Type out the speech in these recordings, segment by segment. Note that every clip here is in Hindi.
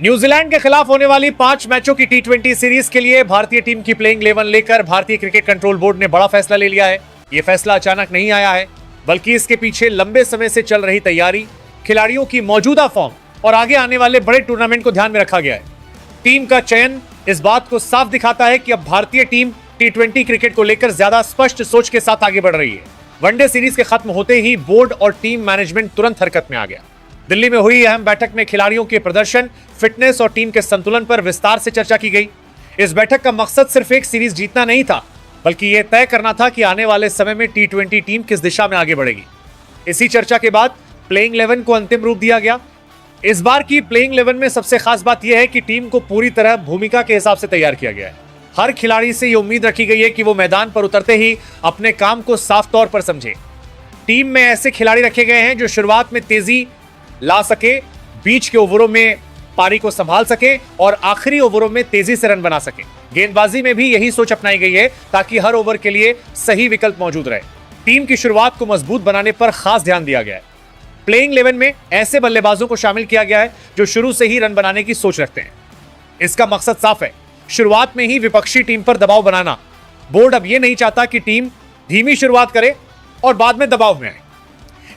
न्यूजीलैंड के खिलाफ होने वाली 5 मैचों की टी20 सीरीज के लिए भारतीय टीम की प्लेइंग 11 लेकर भारतीय क्रिकेट कंट्रोल बोर्ड ने बड़ा फैसला ले लिया है। यह फैसला अचानक नहीं आया है, बल्कि इसके पीछे लंबे समय से चल रही तैयारी, खिलाड़ियों की मौजूदा फॉर्म और आगे आने वाले बड़े टूर्नामेंट को ध्यान में रखा गया है। टीम का चयन इस बात को साफ दिखाता है कि अब भारतीय टीम टी20 क्रिकेट को लेकर ज्यादा स्पष्ट सोच के साथ आगे बढ़ रही है। वनडे सीरीज के खत्म होते ही बोर्ड और टीम मैनेजमेंट तुरंत हरकत में आ गया। दिल्ली में हुई अहम बैठक में खिलाड़ियों के प्रदर्शन, फिटनेस और टीम के संतुलन पर विस्तार से चर्चा की गई। इस बैठक का मकसद सिर्फ एक सीरीज जीतना नहीं था, बल्कि यह तय करना था कि आने वाले समय में टी20 टीम किस दिशा में आगे बढ़ेगी। इसी चर्चा के बाद प्लेइंग 11 को अंतिम रूप दिया गया। इस बार की प्लेइंग 11 में सबसे खास बात यह है कि टीम को पूरी तरह भूमिका के हिसाब से तैयार किया गया है। हर खिलाड़ी से यह उम्मीद रखी गई है कि वो मैदान पर उतरते ही अपने काम को साफ तौर पर समझे। टीम में ऐसे खिलाड़ी रखे गए हैं जो शुरुआत में तेजी ला सके, बीच के ओवरों में पारी को संभाल सके और आखिरी ओवरों में तेजी से रन बना सके। गेंदबाजी में भी यही सोच अपनाई गई है ताकि हर ओवर के लिए सही विकल्प मौजूद रहे। टीम की शुरुआत को मजबूत बनाने पर खास ध्यान दिया गया है। प्लेइंग 11 में ऐसे बल्लेबाजों को शामिल किया गया है जो शुरू से ही रन बनाने की सोच रखते हैं। इसका मकसद साफ है, शुरुआत में ही विपक्षी टीम पर दबाव बनाना। बोर्ड अब यह नहीं चाहता कि टीम धीमी शुरुआत करे और बाद में दबाव में आए।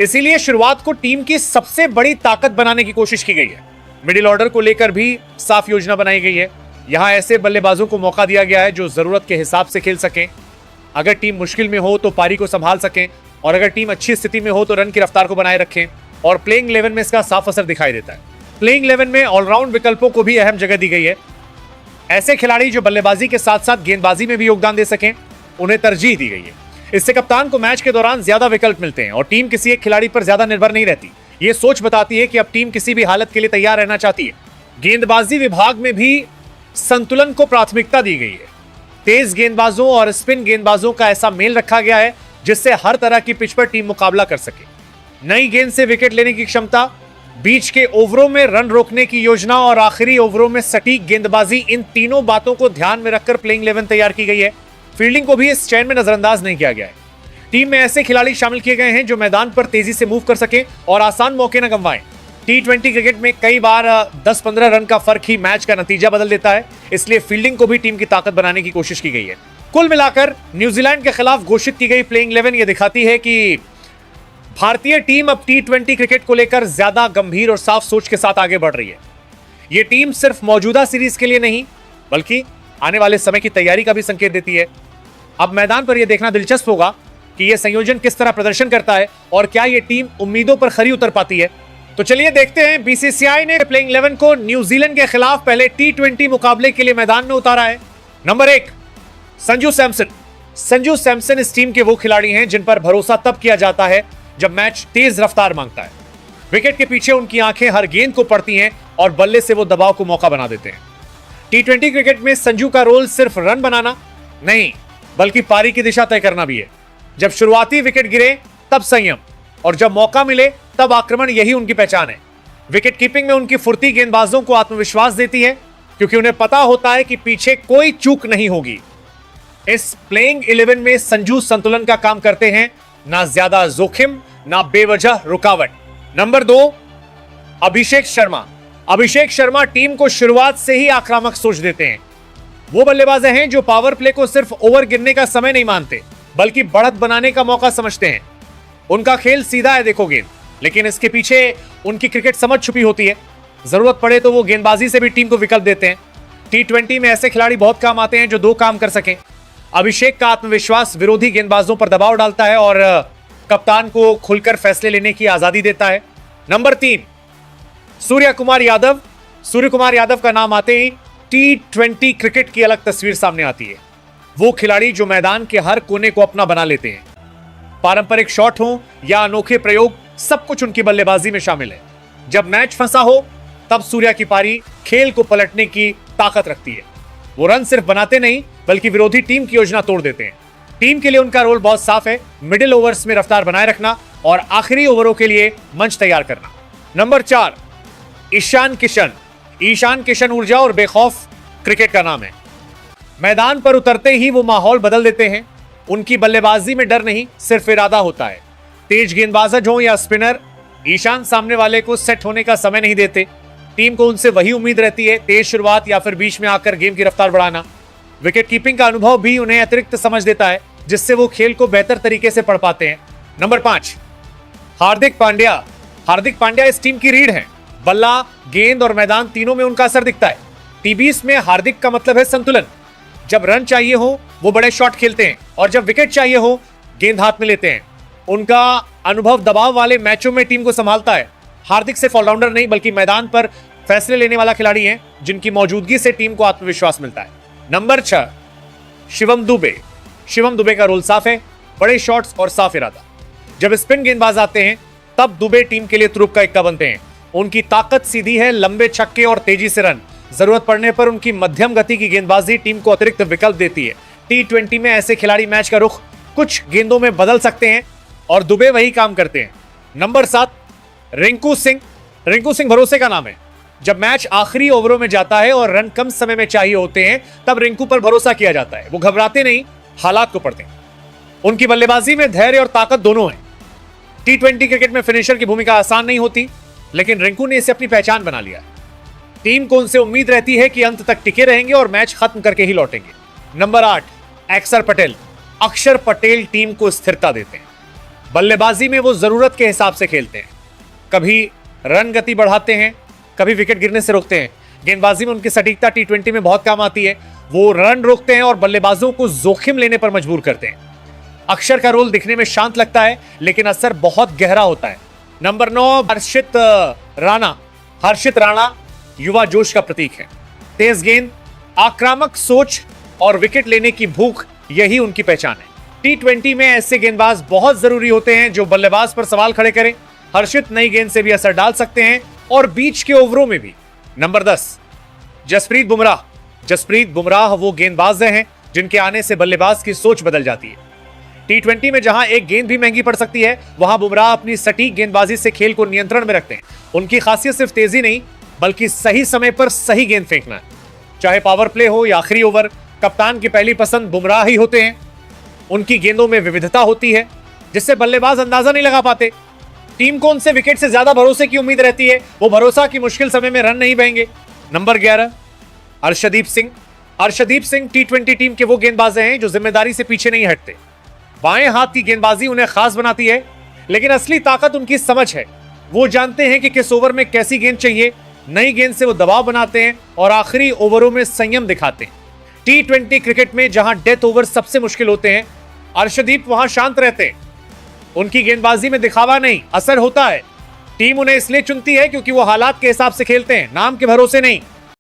इसीलिए शुरुआत को टीम की सबसे बड़ी ताकत बनाने की कोशिश की गई है। मिडिल ऑर्डर को लेकर भी साफ योजना बनाई गई है। यहां ऐसे बल्लेबाजों को मौका दिया गया है जो जरूरत के हिसाब से खेल सकें। अगर टीम मुश्किल में हो तो पारी को संभाल सकें, और अगर टीम अच्छी स्थिति में हो तो रन की रफ्तार को बनाए रखें। और प्लेइंग 11 में इसका साफ असर दिखाई देता है। प्लेइंग 11 में ऑलराउंड विकल्पों को भी अहम जगह दी गई है। ऐसे खिलाड़ी जो बल्लेबाजी के साथ साथ गेंदबाजी में भी योगदान दे सकें, उन्हें तरजीह दी गई है। इससे कप्तान को मैच के दौरान ज्यादा विकल्प मिलते हैं और टीम किसी एक खिलाड़ी पर ज्यादा निर्भर नहीं रहती। ये सोच बताती है कि अब टीम किसी भी हालत के लिए तैयार रहना चाहती है। गेंदबाजी विभाग में भी संतुलन को प्राथमिकता दी गई है। तेज गेंदबाजों और स्पिन गेंदबाजों का ऐसा मेल रखा गया है जिससे हर तरह की पिच पर टीम मुकाबला कर सके। नई गेंद से विकेट लेने की क्षमता, बीच के ओवरों में रन रोकने की योजना और आखिरी ओवरों में सटीक गेंदबाजी, इन तीनों बातों को ध्यान में रखकर प्लेइंग 11 तैयार की गई है। फील्डिंग को भी इस चयन में नजरअंदाज नहीं किया गया है। टीम में ऐसे खिलाड़ी शामिल किए गए हैं जो मैदान पर तेजी से मूव कर सके और आसान मौके न गंवाएं। टी20 क्रिकेट में कई बार 10-15 रन का फर्क ही मैच का नतीजा बदल देता है, इसलिए फील्डिंग को भी टीम की ताकत बनाने की कोशिश की गई है। कुल मिलाकर न्यूजीलैंड के खिलाफ घोषित की गई प्लेइंग 11 यह दिखाती है कि भारतीय टीम अब टी20 क्रिकेट को लेकर ज्यादा गंभीर और साफ सोच के साथ आगे बढ़ रही है। यह टीम सिर्फ मौजूदा सीरीज के लिए नहीं, बल्कि आने वाले समय की तैयारी का भी संकेत देती है। अब मैदान पर यह देखना दिलचस्प होगा कि यह संयोजन किस तरह प्रदर्शन करता है और क्या यह टीम उम्मीदों पर खरी उतर पाती है। तो चलिए देखते हैं। बीसीसीआई ने प्लेइंग 11 को न्यूजीलैंड के खिलाफ पहले टी20 मुकाबले के लिए मैदान में उतारा है। नंबर 1, संजू सैमसन। संजू सैमसन इस टीम के वो खिलाड़ी हैं जिन पर भरोसा तब किया जाता है जब मैच तेज रफ्तार मांगता है। विकेट के पीछे उनकी आंखें हर गेंद को पढ़ती हैं और बल्ले से वो दबाव को मौका बना देते हैं। टी20 क्रिकेट में संजू का रोल सिर्फ रन बनाना नहीं, बल्कि पारी की दिशा तय करना भी है। जब शुरुआती विकेट गिरे तब संयम, और जब मौका मिले तब आक्रमण, यही उनकी पहचान है। विकेट कीपिंग में उनकी फुर्ती गेंदबाजों को आत्मविश्वास देती है, क्योंकि उन्हें पता होता है कि पीछे कोई चूक नहीं होगी। इस प्लेइंग 11 में संजू संतुलन का काम करते हैं, ना ज्यादा जोखिम, ना बेवजह रुकावट। नंबर 2, अभिषेक शर्मा। अभिषेक शर्मा टीम को शुरुआत से ही आक्रामक सोच देते हैं। वो बल्लेबाज हैं जो पावर प्ले को सिर्फ ओवर गिरने का समय नहीं मानते, बल्कि बढ़त बनाने का मौका समझते हैं। उनका खेल सीधा है, देखो गेंद, लेकिन इसके पीछे उनकी क्रिकेट समझ छुपी होती है। जरूरत पड़े तो वो गेंदबाजी से भी टीम को विकल्प देते हैं। टी20 में ऐसे खिलाड़ी बहुत काम आते हैं जो 2 काम कर सकें। अभिषेक का आत्मविश्वास विरोधी गेंदबाजों पर दबाव डालता है और कप्तान को खुलकर फैसले लेने की आजादी देता है। नंबर 3, सूर्य कुमार यादव। सूर्य कुमार यादव का नाम आते ही टी20 क्रिकेट की अलग तस्वीर सामने आती है। वो खिलाड़ी जो मैदान के हर कोने को अपना बना लेते हैं। पारंपरिक शॉट हो या अनोखे प्रयोग, सब कुछ उनकी बल्लेबाजी में शामिल है। जब मैच फंसा हो तब सूर्या की पारी खेल को पलटने की ताकत रखती है। वो रन सिर्फ बनाते नहीं, बल्कि विरोधी टीम की योजना तोड़ देते हैं। टीम के लिए उनका रोल बहुत साफ है, मिडिल ओवर्स में रफ्तार बनाए रखना और आखिरी ओवरों के लिए मंच तैयार करना। नंबर 4, ईशान किशन। ईशान किशन ऊर्जा और बेखौफ क्रिकेट का नाम है। मैदान पर उतरते ही वो माहौल बदल देते हैं। उनकी बल्लेबाजी में डर नहीं, सिर्फ इरादा होता है। तेज गेंदबाज हो या स्पिनर, ईशान सामने वाले को सेट होने का समय नहीं देते। टीम को उनसे वही उम्मीद रहती है, तेज शुरुआत या फिर बीच में आकर गेम की रफ्तार बढ़ाना। विकेट कीपिंग का अनुभव भी उन्हें अतिरिक्त समझ देता है, जिससे वो खेल को बेहतर तरीके से पढ़ पाते हैं। नंबर 5, हार्दिक पांड्या। हार्दिक पांड्या इस टीम की रीढ़ है। बल्ला, गेंद और मैदान तीनों में उनका असर दिखता है। टी20 में हार्दिक का मतलब है संतुलन। जब रन चाहिए हो वो बड़े शॉट खेलते हैं और जब विकेट चाहिए हो गेंद हाथ में लेते हैं। उनका अनुभव दबाव वाले मैचों में टीम को संभालता है। हार्दिक सिर्फ ऑलराउंडर नहीं बल्कि मैदान पर फैसले लेने वाला खिलाड़ी है, जिनकी मौजूदगी से टीम को आत्मविश्वास मिलता है। नंबर 6, शिवम दुबे। शिवम दुबे का रोल साफ है, बड़े शॉट्स और साफ इरादा। जब स्पिन गेंदबाज आते हैं तब दुबे टीम के लिए तुरुप का इक्का बनते हैं। उनकी ताकत सीधी है, लंबे छक्के और तेजी से रन। जरूरत पड़ने पर उनकी मध्यम गति की गेंदबाजी टीम को अतिरिक्त विकल्प देती है। टी20 में ऐसे खिलाड़ी मैच का रुख कुछ गेंदों में बदल सकते हैं और दुबे वही काम करते हैं। नंबर 7, रिंकू सिंह। रिंकू सिंह भरोसे का नाम है। जब मैच आखिरी ओवरों में जाता है और रन कम समय में चाहिए होते हैं तब रिंकू पर भरोसा किया जाता है। वो घबराते नहीं, हालात को पढ़ते हैं। उनकी बल्लेबाजी में धैर्य और ताकत दोनों है। टी20 क्रिकेट में फिनिशर की भूमिका आसान नहीं होती, लेकिन रिंकू ने इसे अपनी पहचान बना लिया। टीम को उनसे उम्मीद रहती है कि अंत तक टिके रहेंगे और मैच खत्म करके ही लौटेंगे। नंबर 8, अक्षर पटेल। अक्षर पटेल टीम को स्थिरता देते हैं। बल्लेबाजी में वो जरूरत के हिसाब से खेलते हैं। कभी रन गति बढ़ाते हैं, कभी विकेट गिरने से रोकते हैं। गेंदबाजी में उनकी सटीकता टी20 में बहुत काम आती है। वो रन रोकते हैं और बल्लेबाजों को जोखिम लेने पर मजबूर करते हैं। अक्षर का रोल दिखने में शांत लगता है, लेकिन असर बहुत गहरा होता है। नंबर 9, हर्षित राणा। हर्षित राणा युवा जोश का प्रतीक है। तेज गेंद, आक्रामक सोच और विकेट लेने की भूख, यही उनकी पहचान है। टी20 में ऐसे गेंदबाज बहुत जरूरी होते हैं जो बल्लेबाज पर सवाल खड़े करें। हर्षित नई गेंद से भी असर डाल सकते हैं और बीच के ओवरों में भी। नंबर 10, जसप्रीत बुमराह। जसप्रीत बुमराह वो गेंदबाज हैं जिनके आने से बल्लेबाज की सोच बदल जाती है। टी20 में जहां एक गेंद भी महंगी पड़ सकती है, वहां बुमराह अपनी सटीक गेंदबाजी से खेल को नियंत्रण में रखते हैं। उनकी खासियत सिर्फ तेजी नहीं बल्कि सही समय पर सही गेंद फेंकना है। चाहे पावर प्ले हो या आखिरी ओवर, कप्तान की पहली पसंद बुमराह ही होते हैं। उनकी गेंदों में विविधता होती है जिससे बल्लेबाज अंदाजा नहीं लगा पाते। टीम को उनसे विकेट से ज्यादा भरोसे की उम्मीद रहती है। वो भरोसा कि मुश्किल समय में रन नहीं बहेंगे। नंबर 11, अर्शदीप सिंह। अर्शदीप सिंह टी20 टीम के वो गेंदबाज हैं जो जिम्मेदारी से पीछे नहीं हटते। बाएं हाथ की गेंदबाजी उन्हें खास बनाती है, लेकिन असली ताकत उनकी समझ है। वो जानते हैं कि किस ओवर में कैसी गेंद चाहिए। नई गेंद से वो दबाव बनाते हैं और आखिरी ओवरों में संयम दिखाते हैं। टी20 क्रिकेट में जहां डेथ ओवर सबसे मुश्किल होते हैं, अर्शदीप वहां शांत रहते हैं। उनकी गेंदबाजी में दिखावा नहीं, असर होता है। टीम उन्हें इसलिए चुनती है क्योंकि वो हालात के हिसाब से खेलते हैं, नाम के भरोसे नहीं।